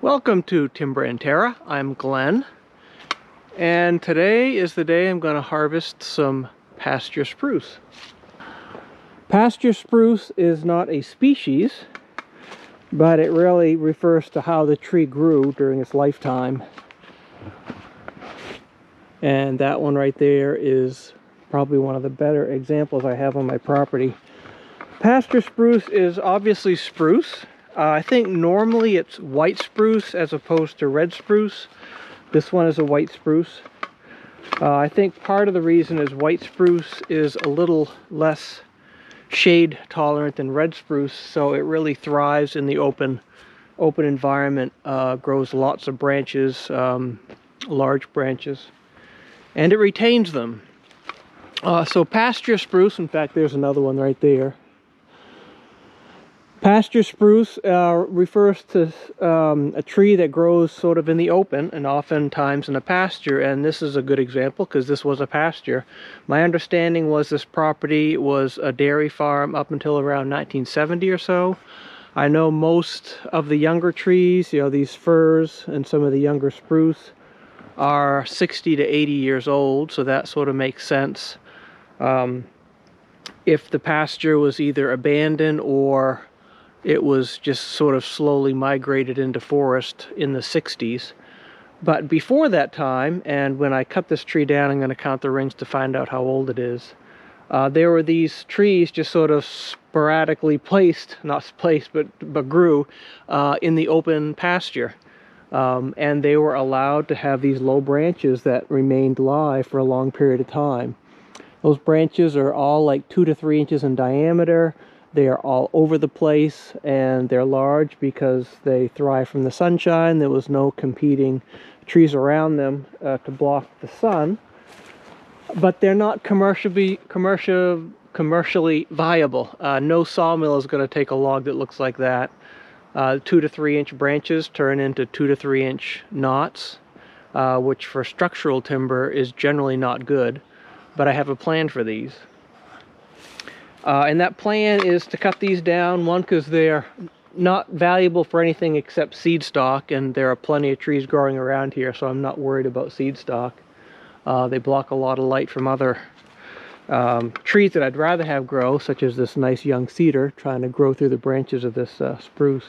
Welcome to Timber&Terra. I'm Glenn, and today is the day I'm going to harvest some pasture spruce. Pasture spruce is not a species, but it really refers to how the tree grew during its lifetime. And that one right there is probably one of the better examples I have on my property. Pasture spruce is obviously spruce. I think normally it's white spruce as opposed to red spruce. This one is a white spruce. I think part of the reason is white spruce is a little less shade tolerant than red spruce, so it really thrives in the open environment, grows lots of branches, large branches, and it retains them. So pasture spruce, in fact there's another one right there. Pasture spruce refers to a tree that grows sort of in the open and oftentimes in a pasture, and this is a good example because this was a pasture. My understanding was this property was a dairy farm up until around 1970 or so. I know most of the younger trees, these firs and some of the younger spruce are 60 to 80 years old, so that sort of makes sense. If the pasture was either abandoned or it was just sort of slowly migrated into forest in the 60s. But before that time, and when I cut this tree down, I'm going to count the rings to find out how old it is. There were these trees just sort of sporadically but grew in the open pasture. And they were allowed to have these low branches that remained live for a long period of time. Those branches are all like 2 to 3 inches in diameter. They are all over the place, and they're large because they thrive from the sunshine. There was no competing trees around them to block the sun. But they're not commercially viable. No sawmill is going to take a log that looks like that. 2 to 3 inch branches turn into 2 to 3 inch knots, which for structural timber is generally not good. But I have a plan for these. And that plan is to cut these down, one, because they're not valuable for anything except seed stock, and there are plenty of trees growing around here, so I'm not worried about seed stock. They block a lot of light from other trees that I'd rather have grow, such as this nice young cedar trying to grow through the branches of this spruce.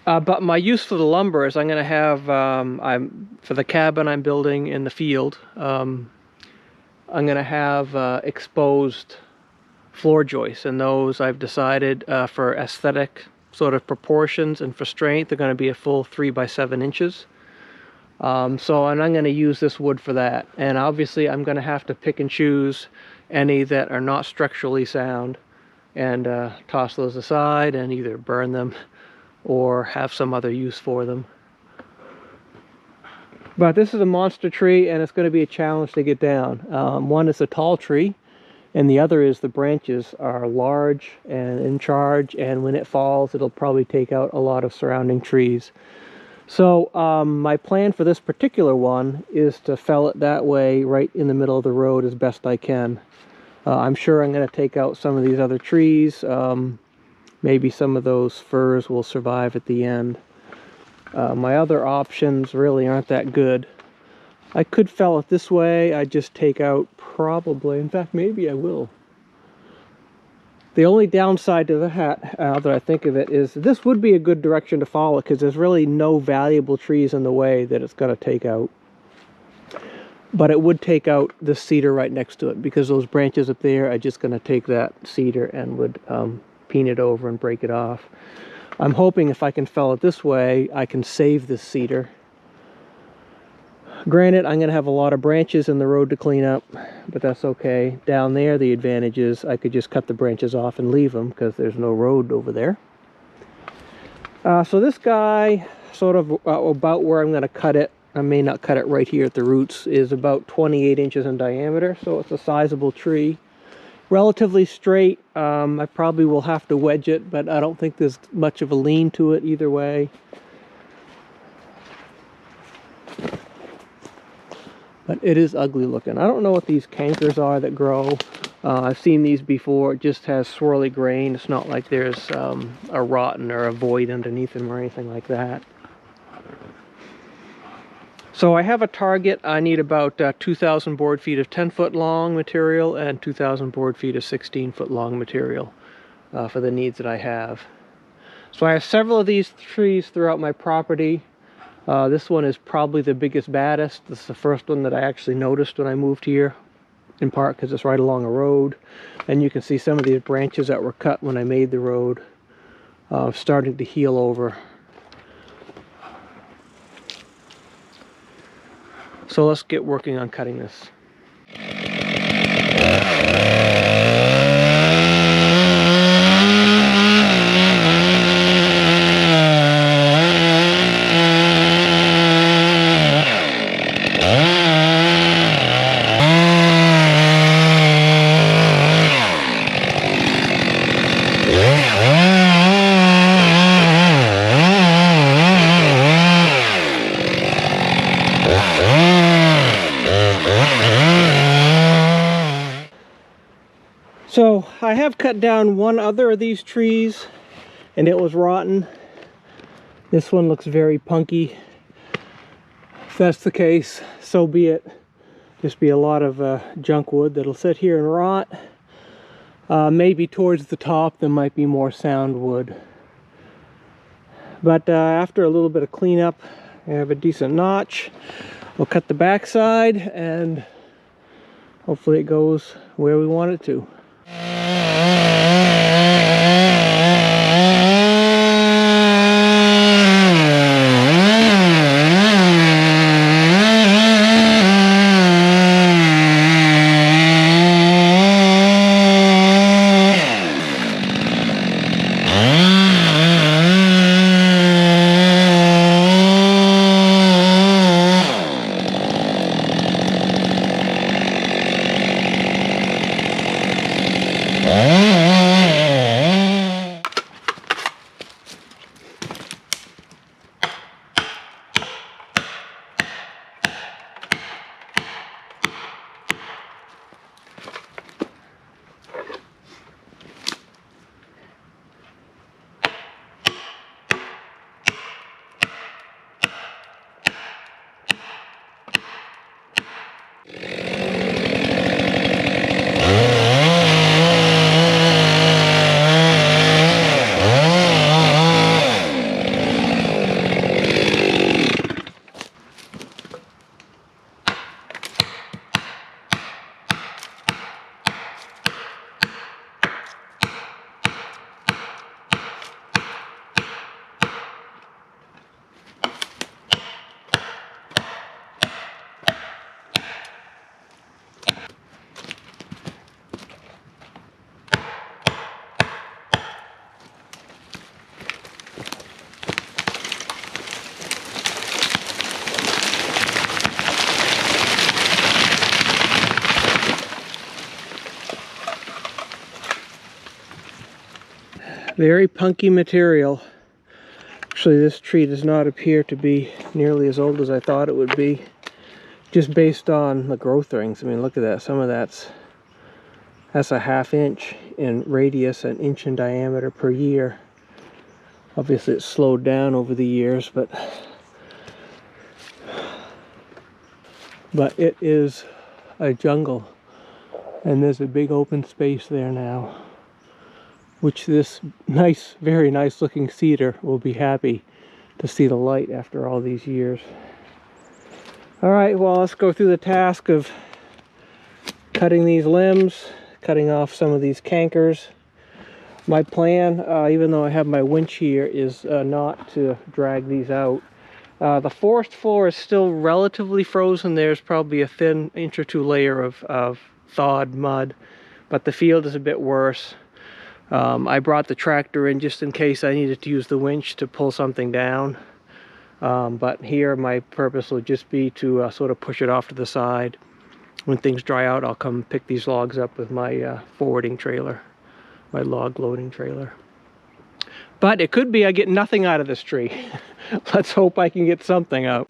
But my use for the lumber is I'm going to have, for the cabin I'm building in the field, I'm going to have exposed floor joists, and those I've decided for aesthetic sort of proportions and for strength they're going to be a full 3 by 7 inches. And I'm going to use this wood for that, and obviously I'm going to have to pick and choose any that are not structurally sound and toss those aside and either burn them or have some other use for them. But this is a monster tree, and it's going to be a challenge to get down. One is a tall tree, and the other is the branches are large and in charge, and when it falls it'll probably take out a lot of surrounding trees. So my plan for this particular one is to fell it that way right in the middle of the road as best I can. I'm sure I'm going to take out some of these other trees. Maybe some of those firs will survive at the end. My other options really aren't that good. I could fell it this way. I'd just take out probably, in fact maybe I will. The only downside to that, that I think of it, is this would be a good direction to follow because there's really no valuable trees in the way that it's going to take out. But it would take out this cedar right next to it, because those branches up there are just going to take that cedar and would peen it over and break it off. I'm hoping if I can fell it this way I can save this cedar. Granted, I'm going to have a lot of branches in the road to clean up, but that's okay. Down there, the advantage is I could just cut the branches off and leave them because there's no road over there. So this guy, sort of about where I'm going to cut it, I may not cut it right here at the roots, is about 28 inches in diameter, so it's a sizable tree. Relatively straight. I probably will have to wedge it, but I don't think there's much of a lean to it either way. But it is ugly looking. I don't know what these cankers are that grow. I've seen these before. It just has swirly grain. It's not like there's a rotten or a void underneath them or anything like that. So I have a target. I need about 2,000 board feet of 10-foot long material and 2,000 board feet of 16-foot long material for the needs that I have. So I have several of these trees throughout my property. This one is probably the biggest, baddest. This is the first one that I actually noticed when I moved here, in part because it's right along a road. And you can see some of these branches that were cut when I made the road starting to heal over. So let's get working on cutting this. So I have cut down one other of these trees and it was rotten. This one looks very punky. If that's the case, so be it. Just be a lot of junk wood that'll sit here and rot. Maybe towards the top there might be more sound wood. But after a little bit of cleanup, I have a decent notch. We'll cut the back side and hopefully it goes where we want it to. Very punky material. Actually, this tree does not appear to be nearly as old as I thought it would be, just based on the growth rings. I mean, look at that. Some of that's a ½ inch in radius, an inch in diameter per year. Obviously, it's slowed down over the years, but it is a jungle, and there's a big open space there now, which this nice, very nice looking cedar will be happy to see the light after all these years. All right, well, let's go through the task of cutting these limbs, cutting off some of these cankers. My plan, even though I have my winch here, is not to drag these out. The forest floor is still relatively frozen. There's probably a thin inch or two layer of thawed mud, but the field is a bit worse. I brought the tractor in just in case I needed to use the winch to pull something down. But here my purpose will just be to sort of push it off to the side. When things dry out, I'll come pick these logs up with my forwarding trailer, my log loading trailer. But it could be I get nothing out of this tree. Let's hope I can get something out.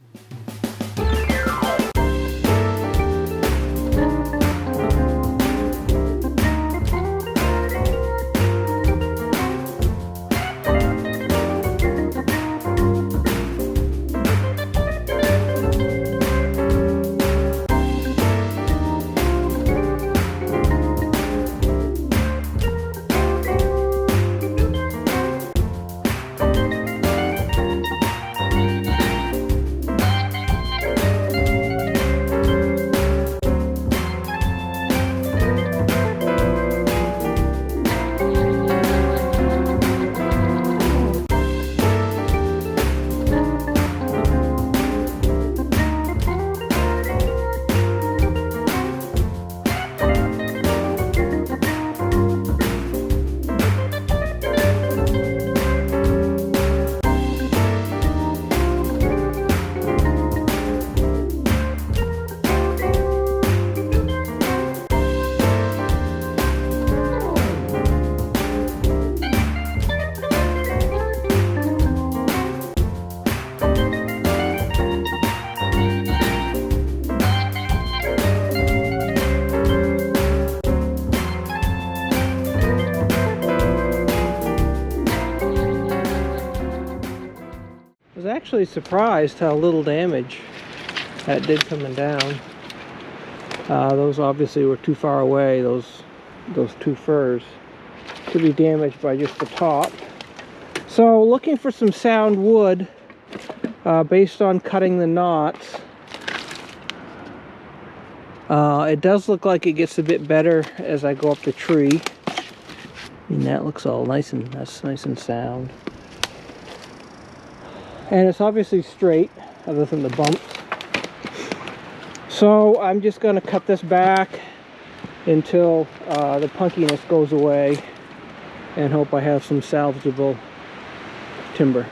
actually surprised how little damage that did coming down. Those obviously were too far away, those two firs, to be damaged by just the top. So looking for some sound wood based on cutting the knots. It does look like it gets a bit better as I go up the tree. And that looks all nice and sound. And it's obviously straight, other than the bumps. So I'm just going to cut this back until the punkiness goes away, and hope I have some salvageable timber.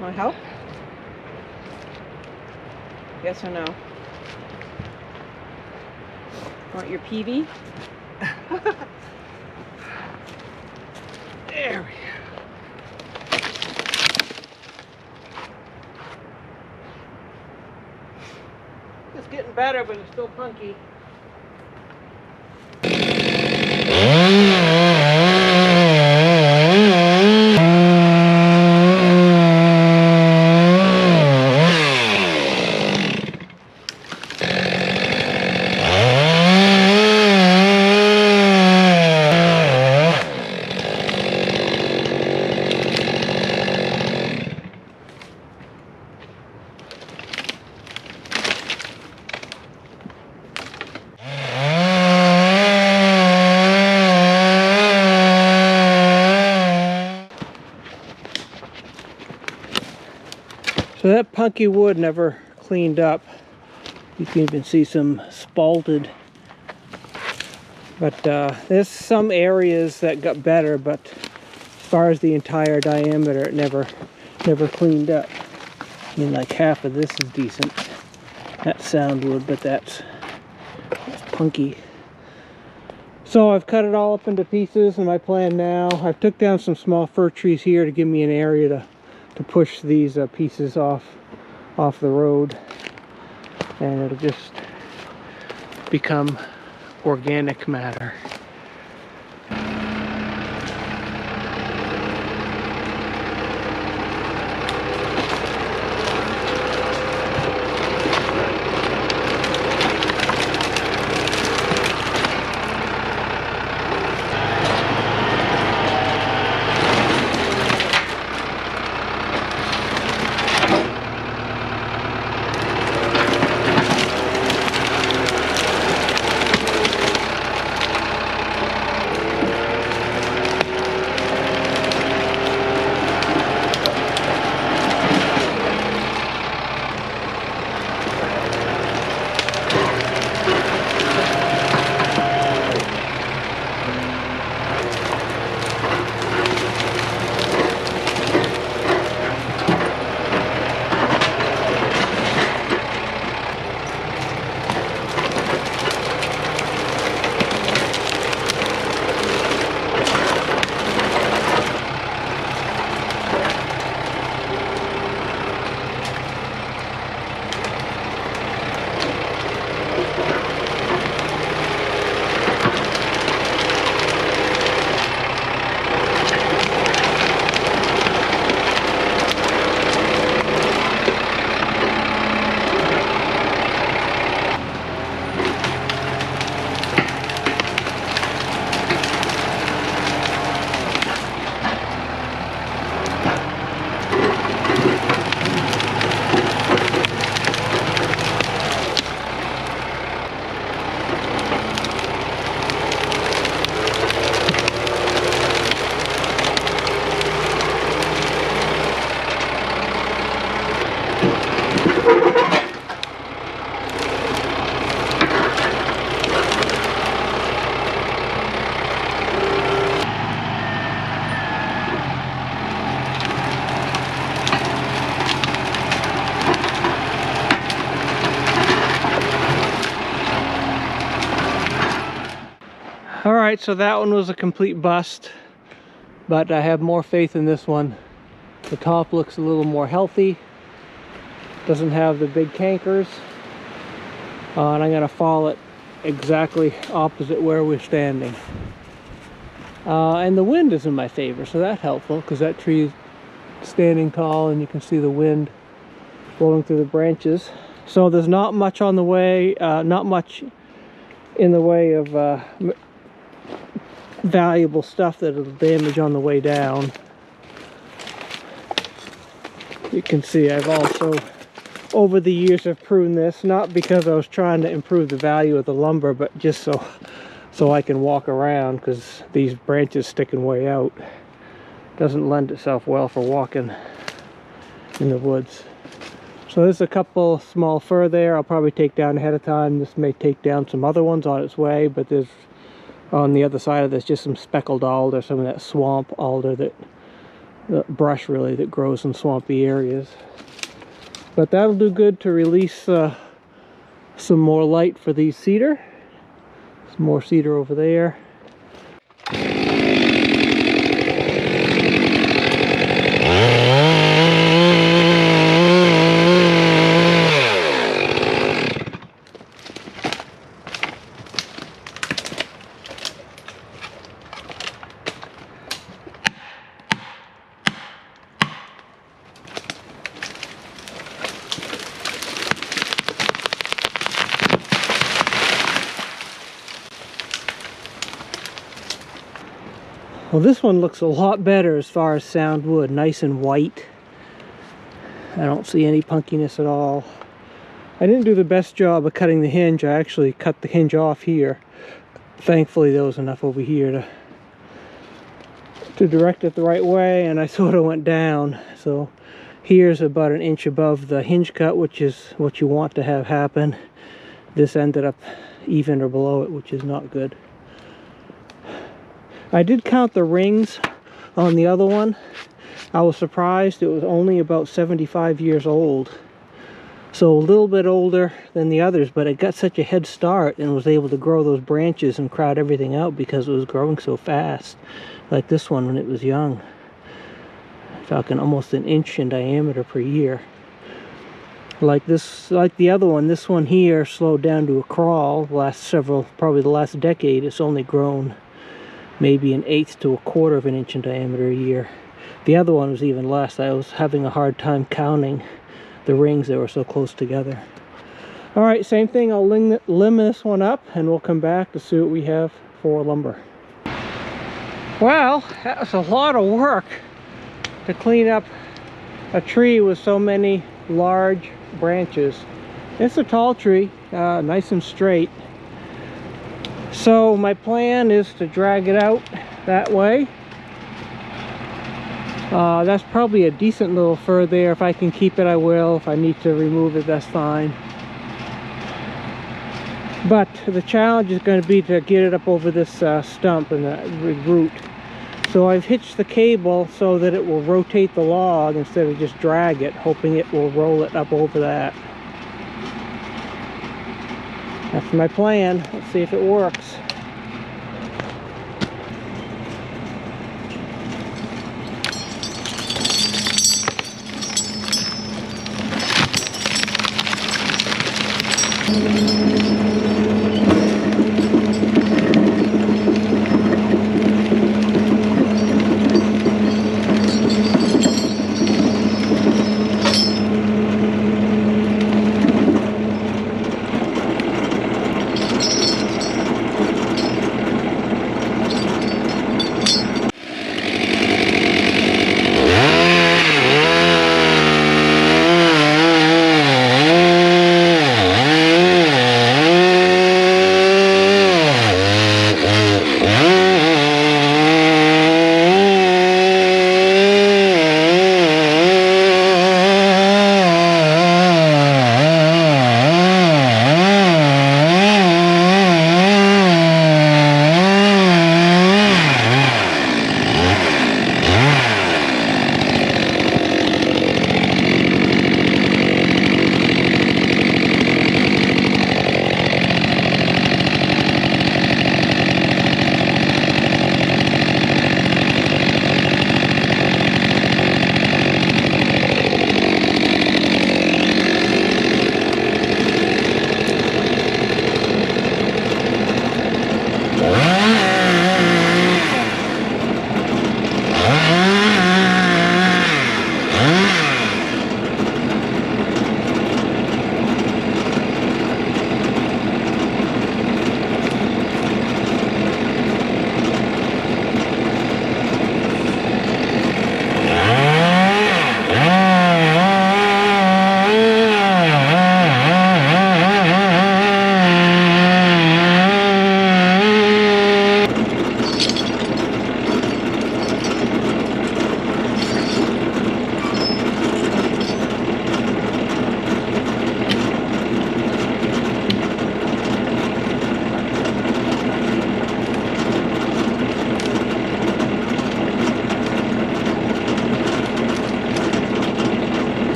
Want help? Yes or no? Want your PV? There we go. It's getting better, but it's still punky. So that punky wood never cleaned up. You can even see some spalted. But there's some areas that got better, but as far as the entire diameter, it never cleaned up. I mean, like half of this is decent. That's sound wood, but that's punky. So I've cut it all up into pieces, and my plan now, I've took down some small fir trees here to give me an area to push these pieces off the road, and it'll just become organic matter. All right, so that one was a complete bust, but I have more faith in this one. The top looks a little more healthy, doesn't have the big cankers, and I'm gonna fall it exactly opposite where we're standing. And the wind is in my favor, so that's helpful, because that tree is standing tall and you can see the wind blowing through the branches. So there's not much on the way, not much in the way of valuable stuff that will damage on the way down. You can see I've also, over the years, have pruned this, not because I was trying to improve the value of the lumber, but just so I can walk around, because these branches sticking way out doesn't lend itself well for walking in the woods. So there's a couple small fir there I'll probably take down ahead of time. This may take down some other ones on its way, but there's, on the other side of this, just some speckled alder, some of that swamp alder, that the brush really that grows in swampy areas. But that'll do good to release some more light for these cedar. Some more cedar over there. Well, this one looks a lot better as far as sound wood, nice and white. I don't see any punkiness at all. I didn't do the best job of cutting the hinge. I actually cut the hinge off here. Thankfully there was enough over here to direct it the right way, and I sort of went down. So here's about an inch above the hinge cut, which is what you want to have happen. This ended up even or below it, which is not good. I did count the rings on the other one. I was surprised it was only about 75 years old. So a little bit older than the others, but it got such a head start and was able to grow those branches and crowd everything out because it was growing so fast. Like this one when it was young. Talking almost an inch in diameter per year. Like the other one, this one here slowed down to a crawl. Probably the last decade, it's only grown maybe an eighth to a quarter of an inch in diameter a year. The other one was even less. I was having a hard time counting the rings that were so close together. All right, same thing. I'll limb this one up and we'll come back to see what we have for lumber. Well, that was a lot of work to clean up a tree with so many large branches. It's a tall tree, nice and straight. So my plan is to drag it out that way. That's probably a decent little fir there. If I can keep it, I will. If I need to remove it, that's fine. But the challenge is going to be to get it up over this stump and the root. So I've hitched the cable so that it will rotate the log instead of just drag it, hoping it will roll it up over that. That's my plan. Let's see if it works.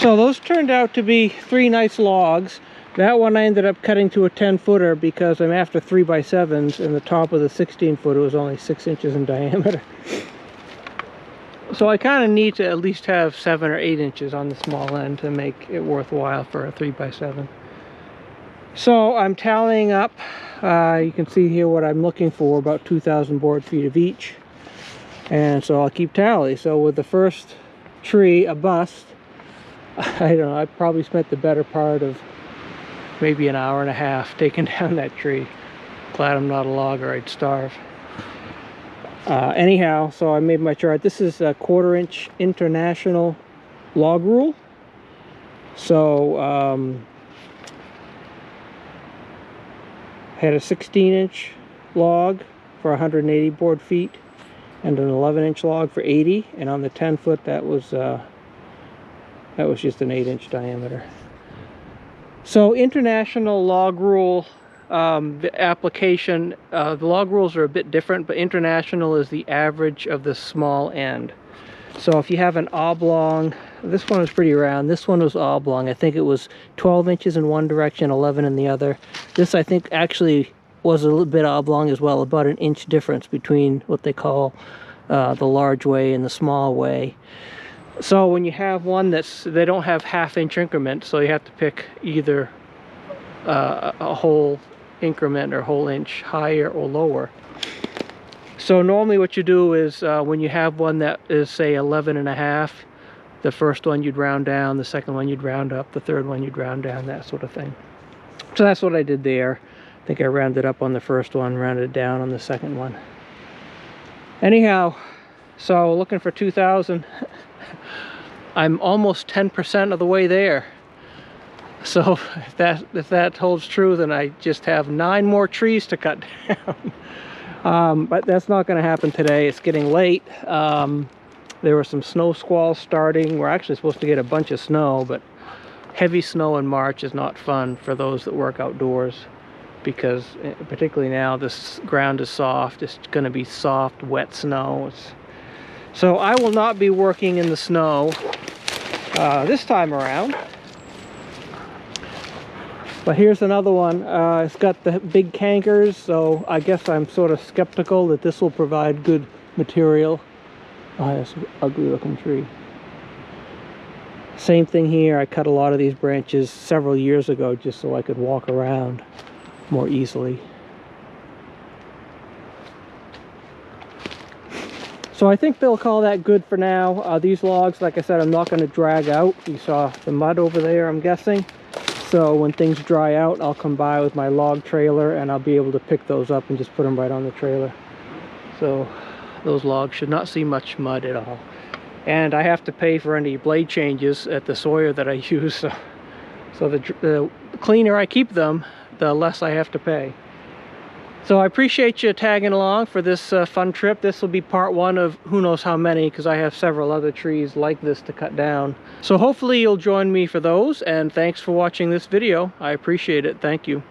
So those turned out to be 3 nice logs. That one I ended up cutting to a 10-footer because I'm after 3x7s, and the top of the 16-footer was only 6 inches in diameter. So I kind of need to at least have 7 or 8 inches on the small end to make it worthwhile for a 3x7. So I'm tallying up. You can see here what I'm looking for, about 2,000 board feet of each. And so I'll keep tally. So with the first tree, a bust, I don't know, I probably spent the better part of maybe an hour and a half taking down that tree. Glad I'm not a logger, I'd starve. Anyhow, so I made my chart. This is a 1/4 inch international log rule. So had a 16-inch log for 180 board feet and an 11-inch log for 80, and on the 10-foot that was just an 8-inch diameter. So international log rule, the application, the log rules are a bit different, but international is the average of the small end. So if you have an oblong, this one was pretty round, this one was oblong. I think it was 12 inches in one direction, 11 in the other. This I think actually was a little bit oblong as well, about an inch difference between what they call the large way and the small way. So when you have one they don't have half-inch increments, so you have to pick either a whole increment or whole inch higher or lower. So normally what you do is when you have one that is, say, 11.5, the first one you'd round down, the second one you'd round up, the third one you'd round down, that sort of thing. So that's what I did there. I think I rounded up on the first one, rounded down on the second one. Anyhow, so looking for 2,000. I'm almost 10% of the way there. So if that holds true, then I just have 9 more trees to cut down. But that's not going to happen today. It's getting late. There were some snow squalls starting. We're actually supposed to get a bunch of snow, but heavy snow in March is not fun for those that work outdoors, because particularly now this ground is soft. It's going to be soft, wet snow. So I will not be working in the snow this time around. But here's another one. It's got the big cankers, so I guess I'm sort of skeptical that this will provide good material. Oh, that's an ugly looking tree. Same thing here. I cut a lot of these branches several years ago just so I could walk around more easily. So I think they'll call that good for now. These logs, like I said, I'm not going to drag out. You saw the mud over there, I'm guessing. So when things dry out, I'll come by with my log trailer and I'll be able to pick those up and just put them right on the trailer. So those logs should not see much mud at all. And I have to pay for any blade changes at the Sawyer that I use. So the cleaner I keep them, the less I have to pay. So I appreciate you tagging along for this fun trip. This will be part 1 of who knows how many, because I have several other trees like this to cut down. So hopefully you'll join me for those, and thanks for watching this video. I appreciate it. Thank you.